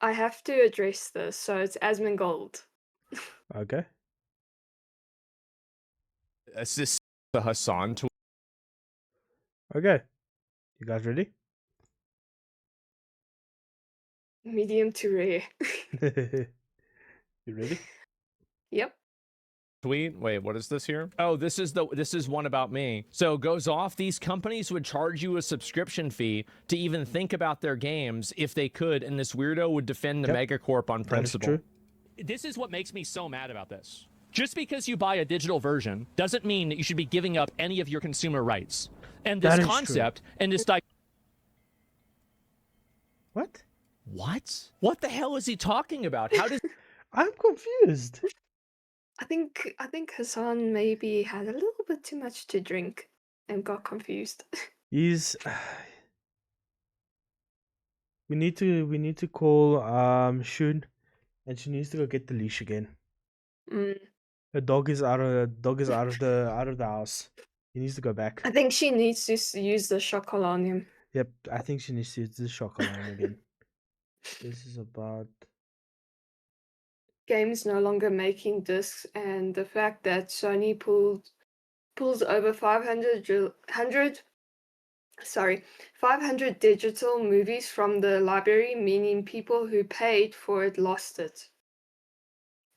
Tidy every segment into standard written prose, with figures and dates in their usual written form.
I have to address this, so it's Asmongold. Okay. Assist the Hasan to Okay. You guys ready? Medium to rare. You ready? Yep. tweet. Wait, what is this here? Oh, this is one about me. So it goes off. These companies would charge you a subscription fee to even think about their games if they could, and this weirdo would defend the megacorp on principle. That is true. This is what makes me so mad about this. Just because you buy a digital version doesn't mean that you should be giving up any of your consumer rights. And this concept and this What? What the hell is he talking about? How does I'm confused. I think Hasan maybe had a little bit too much to drink and got confused. He's we need to call Shun, and she needs to go get the leash again. The dog is out of the house. He needs to go back. I think she needs to use the shock collar on him. Yep, I think she needs to use the shock alarm again. This is about Games no longer making discs, and the fact that Sony pulls over 500 digital movies from the library, meaning people who paid for it lost it.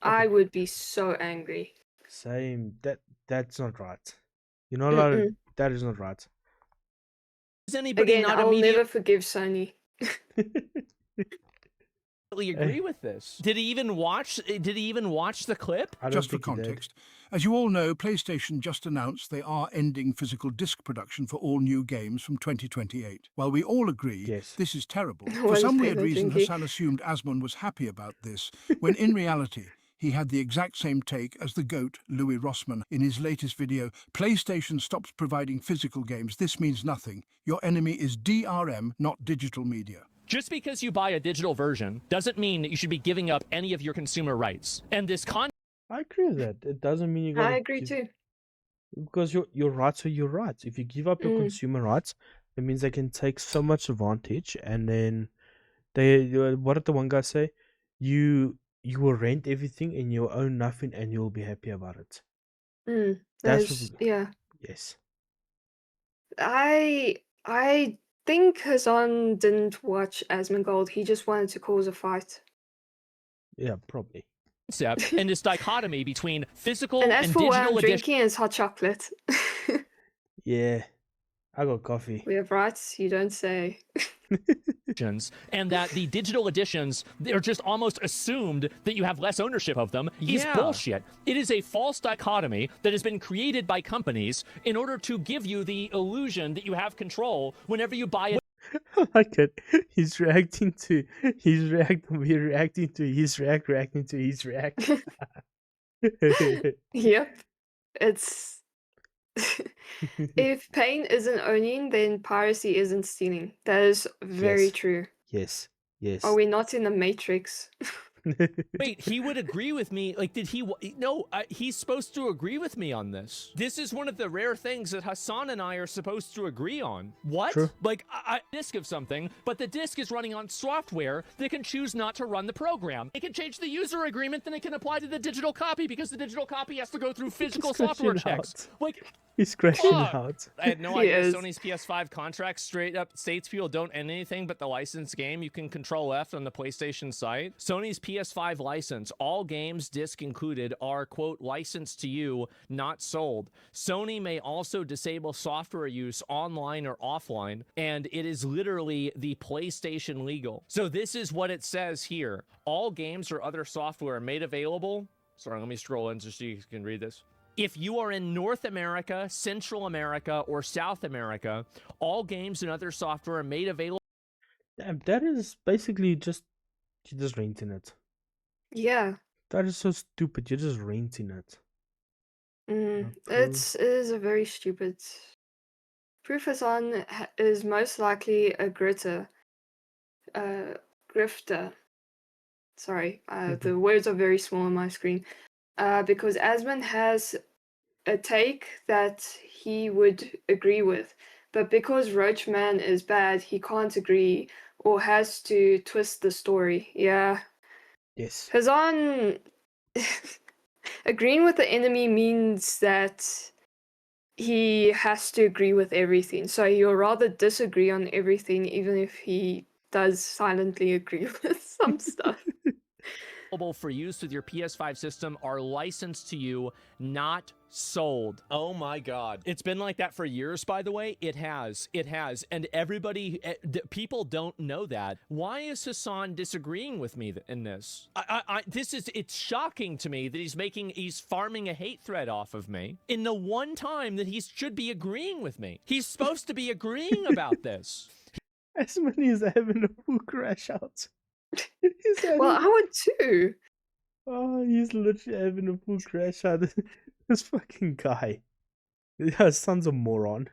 I would be so angry. same. That's not right. You're not allowed. That is not right. Does anybody Again, not I'll immediately never forgive Sony. agree with this? Did he even watch the clip? Just for context, as you all know, PlayStation just announced they are ending physical disc production for all new games from 2028. While we all agree this is terrible, for some weird reason Hasan assumed Asmon was happy about this, when in reality he had the exact same take as the GOAT, Louis Rossmann, in his latest video. PlayStation stops providing physical games. This means nothing. Your enemy is DRM, not digital media. Just because you buy a digital version doesn't mean that you should be giving up any of your consumer rights. And this I agree with that. It doesn't mean you gotta I agree too. Because your rights are your rights. If you give up your consumer rights, it means they can take so much advantage, and then what did the one guy say? You will rent everything and you'll own nothing, and you'll be happy about it. Yeah. Yes. I think Hasan didn't watch Asmongold. He just wanted to cause a fight. Yeah, probably. Concept and this dichotomy between physical and as and for what digital I'm drinking is hot chocolate. Yeah, I got coffee. We have rights, you don't say. And that the digital editions, they're just almost assumed that you have less ownership of them is bullshit. It is a false dichotomy that has been created by companies in order to give you the illusion that you have control whenever you buy it. I like it. He's reacting to his react. We're reacting to his react. Reacting to his react. Yep. It's if pain isn't owning, then piracy isn't stealing. That is very true. Yes. Yes. Are we not in the Matrix? Wait, he would agree with me? Like, did he? No, he's supposed to agree with me on this. This is one of the rare things that Hasan and I are supposed to agree on. What? True. Like, a disk of something, but the disk is running on software that can choose not to run the program. It can change the user agreement, then it can apply to the digital copy because the digital copy has to go through physical software checks. Like, he's crashing out. I had no idea Sony's PS5 contract straight up states people don't end anything but the licensed game. You can control F on the PlayStation site. Sony's PS5 license, all games, disc included, are, quote, licensed to you, not sold. Sony may also disable software use online or offline, and it is literally the PlayStation legal. So this is what it says here. All games or other software made available. Sorry, let me scroll in so you can read this. If you are in North America, Central America, or South America, all games and other software are made available. Damn, that is basically just you're just renting it. Yeah. That is so stupid. You're just renting it. It is a very stupid. Proof Hasan is most likely a grifter. Sorry, the words are very small on my screen. Because Asmon has a take that he would agree with, but because Roachman is bad, he can't agree or has to twist the story. Yeah. Yes. Hasan agreeing with the enemy means that he has to agree with everything. So he'll rather disagree on everything, even if he does silently agree with some stuff. For use with your PS5 system are licensed to you, not sold. Oh my god. It's been like that for years, by the way. It has. And everybody, people don't know that. Why is Hasan disagreeing with me in this? It's shocking to me that he's farming a hate thread off of me in the one time that he should be agreeing with me. He's supposed to be agreeing about this. Asmon is having a full crash out. Well, I would too. Oh, he's literally having a full crash out. This fucking guy. His son's a moron.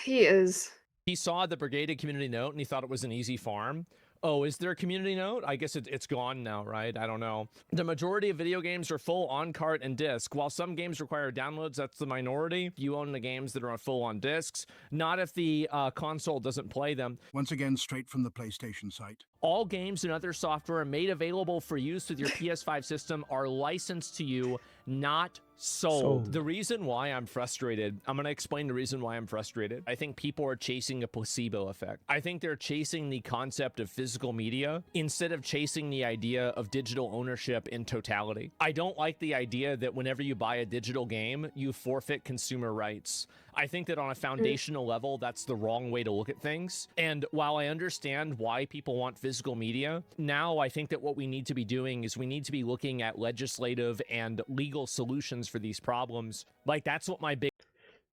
He is. He saw the Brigaded community note and he thought it was an easy farm. Oh, is there a community note? I guess it's gone now, right? I don't know. The majority of video games are full on cart and disc. While some games require downloads, that's the minority. You own the games that are full on discs, not if the console doesn't play them. Once again, straight from the PlayStation site. All games and other software made available for use with your PS5 system are licensed to you, not sold. The reason why I'm frustrated, I'm going to explain the reason why I'm frustrated. I think people are chasing a placebo effect. I think they're chasing the concept of physical media instead of chasing the idea of digital ownership in totality. I don't like the idea that whenever you buy a digital game, you forfeit consumer rights. I think that on a foundational level, that's the wrong way to look at things. And while I understand why people want physical media, now I think that what we need to be doing is we need to be looking at legislative and legal solutions for these problems. Like, that's what my big...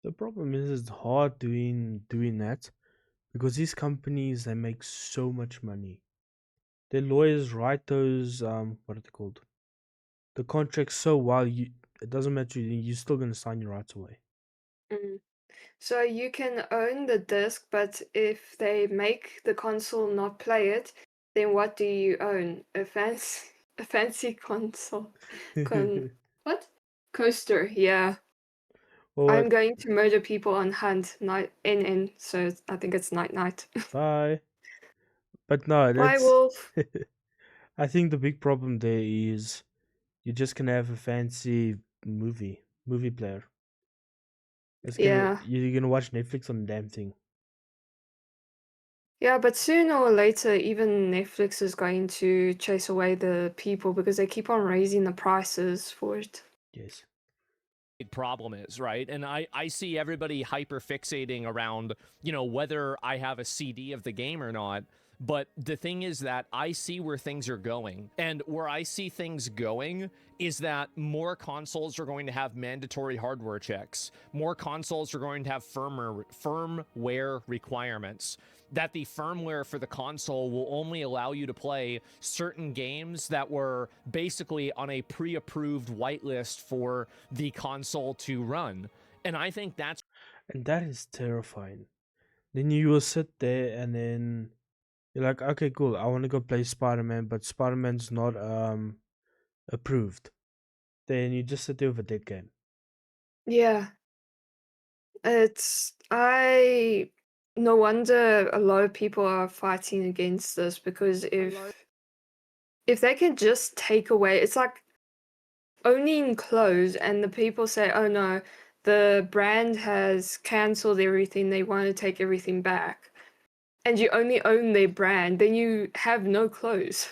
The problem is it's hard doing that because these companies, they make so much money. Their lawyers write those, what are they called? The contracts so well, it doesn't matter, you're still going to sign your rights away. So you can own the disc, but if they make the console not play it, then what do you own? A fancy console. What? Coaster, yeah. Well, I'm going to murder people on Hunt, NN, so I think it's night. Bye. But no, Bye, Wolf. I think the big problem there is you're just gonna have a fancy movie player. You're gonna watch Netflix on the damn thing. Yeah, but sooner or later, even Netflix is going to chase away the people because they keep on raising the prices for it. Yes. Big problem is, right? And I see everybody hyper fixating around, whether I have a CD of the game or not. But the thing is that I see where things are going. And where I see things going is that more consoles are going to have mandatory hardware checks. More consoles are going to have firmware requirements. That the firmware for the console will only allow you to play certain games that were basically on a pre-approved whitelist for the console to run. And I think that's... And that is terrifying. Then you will sit there and then you're like, okay, cool, I want to go play Spider-Man, but Spider-Man's not approved. Then you just sit there with a dead game. Yeah. No wonder a lot of people are fighting against this, because if they can just take away, it's like owning clothes and the people say, oh no, the brand has cancelled everything, they want to take everything back, and you only own their brand, then you have no clothes.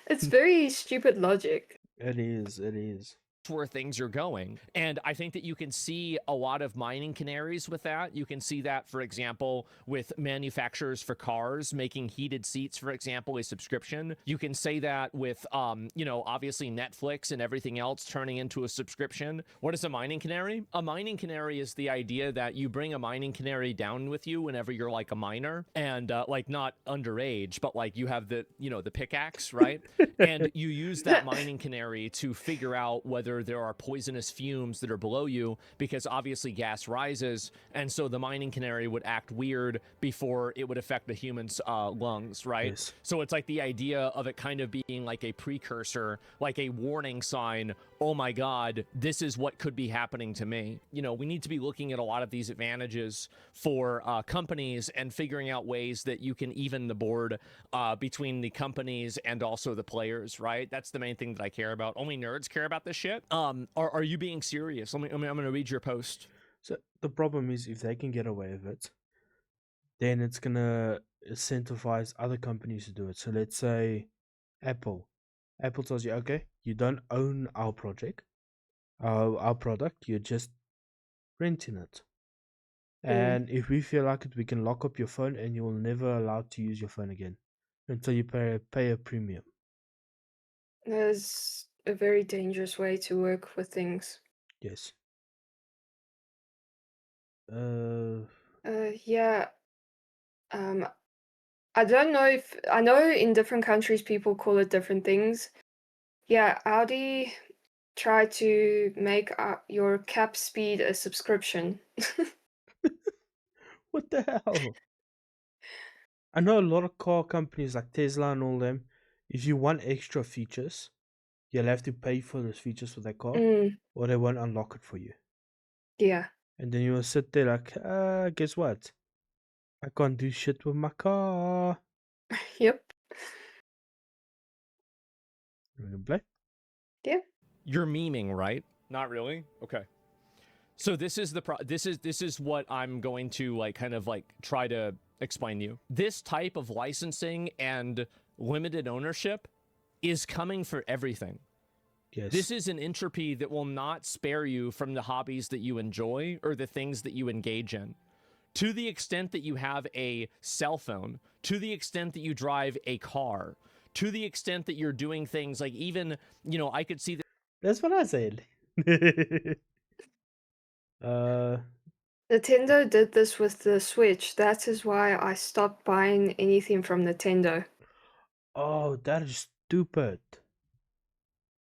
It's very stupid logic. It is. Where things are going. And I think that you can see a lot of mining canaries with that. You can see that, for example, with manufacturers for cars making heated seats, for example, a subscription. You can say that with, obviously Netflix and everything else turning into a subscription. What is a mining canary? A mining canary is the idea that you bring a mining canary down with you whenever you're like a miner, and like not underage, but like you have the pickaxe, right? And you use that mining canary to figure out whether whether there are poisonous fumes that are below you, because obviously gas rises, and so the mining canary would act weird before it would affect the human's lungs, right? Yes. So it's like the idea of it kind of being like a precursor, like a warning sign. Oh my God, this is what could be happening to me. You know, we need to be looking at a lot of these advantages for companies and figuring out ways that you can even the board between the companies and also the players, right? That's the main thing that I care about. Only nerds care about this shit. Are you being serious? I'm going to read your post. So the problem is, if they can get away with it, then it's going to incentivize other companies to do it. So let's say Apple. Apple tells you, okay, you don't own our project, our product, you're just renting it. And if we feel like it, we can lock up your phone and you'll never allowed to use your phone again until you pay a premium. That's a very dangerous way to work with things. Yes. Yeah. I don't know if I know in different countries people call it different things. Yeah, Audi tried to make your cap speed a subscription. What the hell? I know a lot of car companies like Tesla and all them, if you want extra features, you'll have to pay for those features for that car, or they won't unlock it for you. Yeah. And then you'll sit there like, guess what? I can't do shit with my car. Yep. You can play? Yeah. You're memeing, right? Not really? Okay. So this is the this is what I'm going to like kind of like try to explain to you. This type of licensing and limited ownership is coming for everything. Yes. This is an entropy that will not spare you from the hobbies that you enjoy or the things that you engage in. To the extent that you have a cell phone, to the extent that you drive a car, to the extent that you're doing things like even, you know, I could see that. That's what I said. Nintendo did this with the Switch. That is why I stopped buying anything from Nintendo. Oh, that is stupid.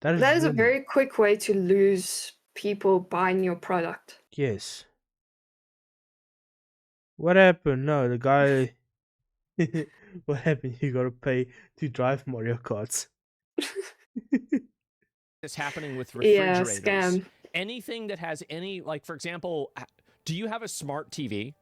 That is a very quick way to lose people buying your product. Yes. What happened? No, the guy... What happened? You gotta pay to drive Mario Karts. It's happening with refrigerators. Yeah, scam. Anything that has any, like, for example, do you have a smart TV?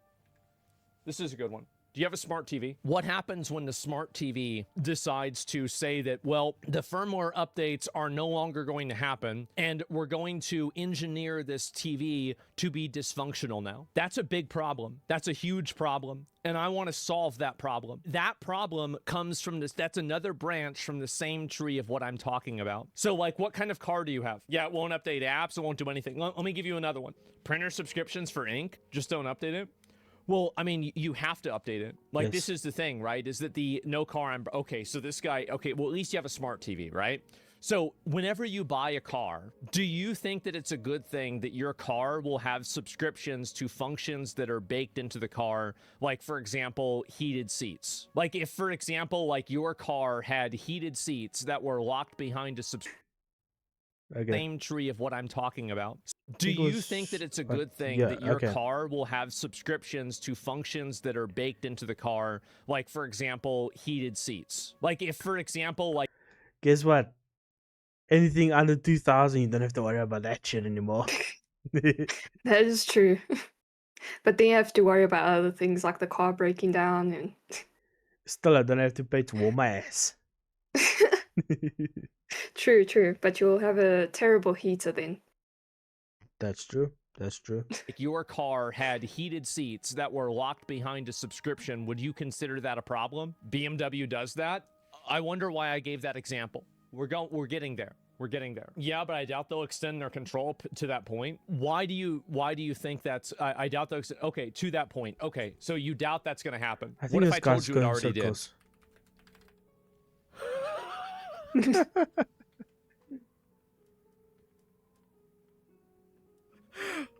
This is a good one. Do you have a smart TV? What happens when the smart TV decides to say that, well, the firmware updates are no longer going to happen and we're going to engineer this TV to be dysfunctional now? That's a big problem. That's a huge problem. And I want to solve that problem. That problem comes from this. That's another branch from the same tree of what I'm talking about. So like, what kind of car do you have? Yeah, it won't update apps. It won't do anything. Let me give you another one. Printer subscriptions for ink. Just don't update it. Well, I mean, you have to update it. Like, yes. This is the thing, right? Is that the no car, okay, so this guy, okay, well, at least you have a smart TV, right? So whenever you buy a car, do you think that it's a good thing that your car will have subscriptions to functions that are baked into the car? Like, for example, heated seats. Like if, for example, like your car had heated seats that were locked behind a same tree of what I'm talking about. Do you think that it's a good thing that your car will have subscriptions to functions that are baked into the car? Like, for example, heated seats. Like if, for example, like... Guess what? Anything under 2,000, you don't have to worry about that shit anymore. That is true. But then you have to worry about other things like the car breaking down and... Still, I don't have to pay to warm my ass. True, true. But you'll have a terrible heater then. That's true. That's true. If your car had heated seats that were locked behind a subscription, would you consider that a problem? BMW does that. I wonder why I gave that example. We're getting there. We're getting there. Yeah, but I doubt they'll extend their control to that point. Why do you think that's... I doubt they'll... Okay, to that point. Okay, so you doubt that's going to happen. I think what if I told you it already did?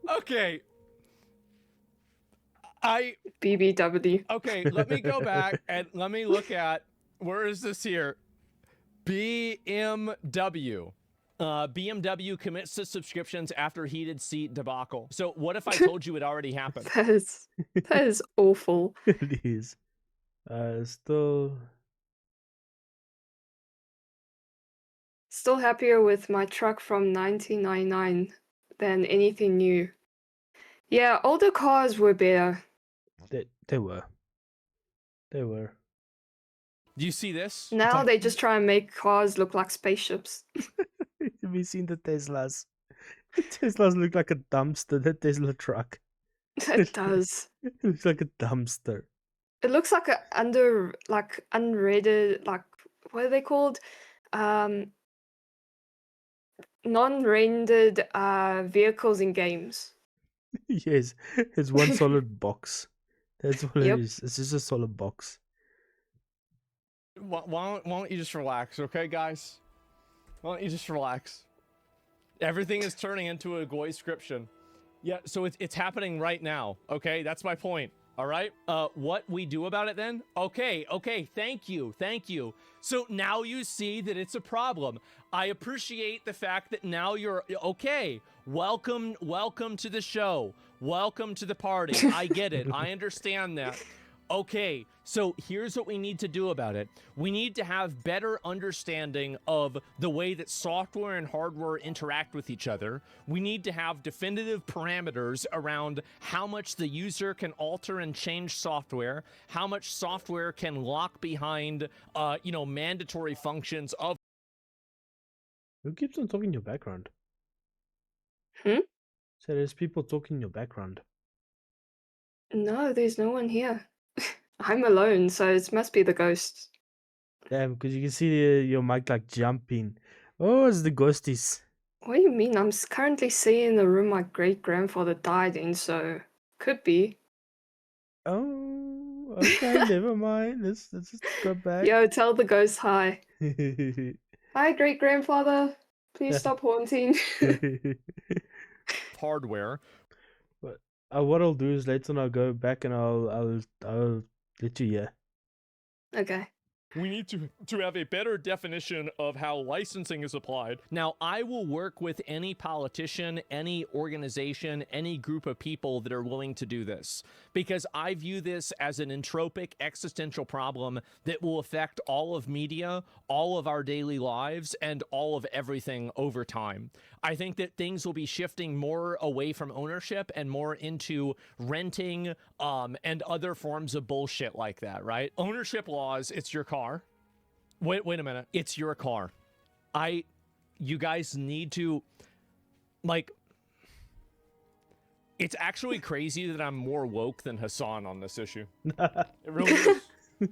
Okay. BBW. Okay, let me go back and let me look at... Where is this here? BMW. BMW commits to subscriptions after heated seat debacle. So what if I told you it already happened? That is awful. It is. Still happier with my truck from 1999 than anything new. Yeah, older cars were better. They were. They were. Do you see this? Now they just try and make cars look like spaceships. Have you seen the Teslas? The Teslas look like a dumpster, the Tesla truck. It does. It looks like a dumpster. It looks like unrated, what are they called? Non-rendered vehicles in games. Yes, it's one solid box. That's what Yep. it is. It's just a solid box. Why don't you just relax, okay, guys? Why don't you just relax? Everything is turning into a Goy-scription. Yeah, so it's happening right now, okay? That's my point, all right? What we do about it then? Okay, thank you. So now you see that it's a problem. I appreciate the fact that now you're, okay, welcome to the show. Welcome to the party. I get it, I understand that. Okay, so here's what we need to do about it. We need to have better understanding of the way that software and hardware interact with each other. We need to have definitive parameters around how much the user can alter and change software, how much software can lock behind, mandatory functions of. Who keeps on talking in your background? Hmm? So there's people talking in your background. No, there's no one here. I'm alone, so it must be the ghosts. Damn, because you can see your mic like jumping. Oh, it's the ghosties. What do you mean? I'm currently seeing the room my great-grandfather died in, so could be. Oh, okay, never mind. Let's just go back. Yo, tell the ghost hi. Hi, great-grandfather. Please stop haunting. Hardware. But what I'll do is later on I'll go back and I'll let you hear. Okay. We need to have a better definition of how licensing is applied. Now, I will work with any politician, any organization, any group of people that are willing to do this, because I view this as an entropic existential problem that will affect all of media, all of our daily lives, and all of everything over time. I think that things will be shifting more away from ownership and more into renting and other forms of bullshit like that, right? Ownership laws, it's your car. Wait a minute. It's your car. You guys need to, it's actually crazy that I'm more woke than Hasan on this issue. It really is.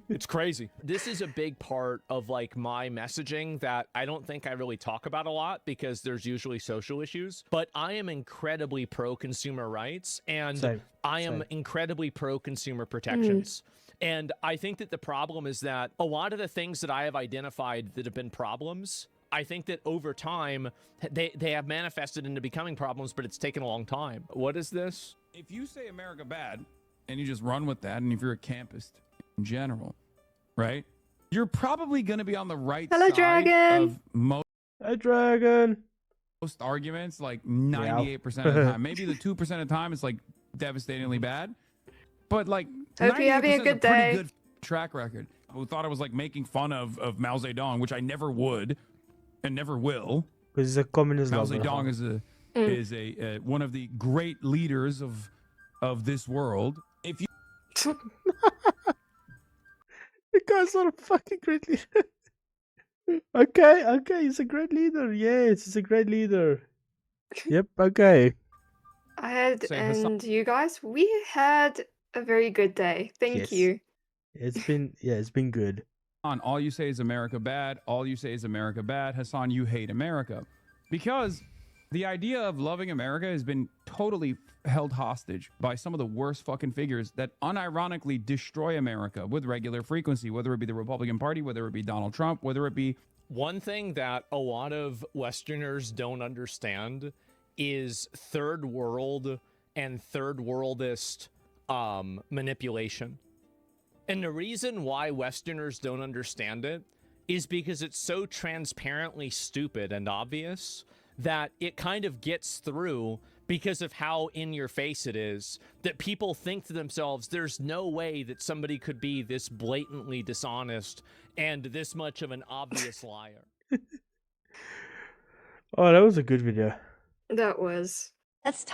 It's crazy. This is a big part of my messaging that I don't think I really talk about a lot because there's usually social issues, but I am incredibly pro consumer rights and I am incredibly pro consumer protections. And I think that the problem is that a lot of the things that I have identified that have been problems, I think that over time, they have manifested into becoming problems, but it's taken a long time. What is this? If you say America bad and you just run with that, and if you're a campist in general, right, you're probably going to be on the right side Dragon. of most. Hi, Dragon. Most arguments, 98% of the time. Maybe the 2% of the time it's devastatingly bad. But hope you're having a good day. Good track record. Who thought I was making fun of Mao Zedong, which I never would and never will. Because he's a communist. Mao Zedong is a one of the great leaders of this world. If you the guy's not a fucking great leader. Okay, he's a great leader. Yes, he's a great leader. Yep, okay. You guys, we had a very good day. Thank you. It's been good. On all you say is America bad. All you say is America bad. Hasan, you hate America. Because the idea of loving America has been totally held hostage by some of the worst fucking figures that unironically destroy America with regular frequency, whether it be the Republican Party, whether it be Donald Trump, whether it be... One thing that a lot of Westerners don't understand is third world and third worldist manipulation. And the reason why Westerners don't understand it is because it's so transparently stupid and obvious that it kind of gets through because of how in your face it is, that people think to themselves, there's no way that somebody could be this blatantly dishonest and this much of an obvious liar. Oh, that was a good video. That was. That's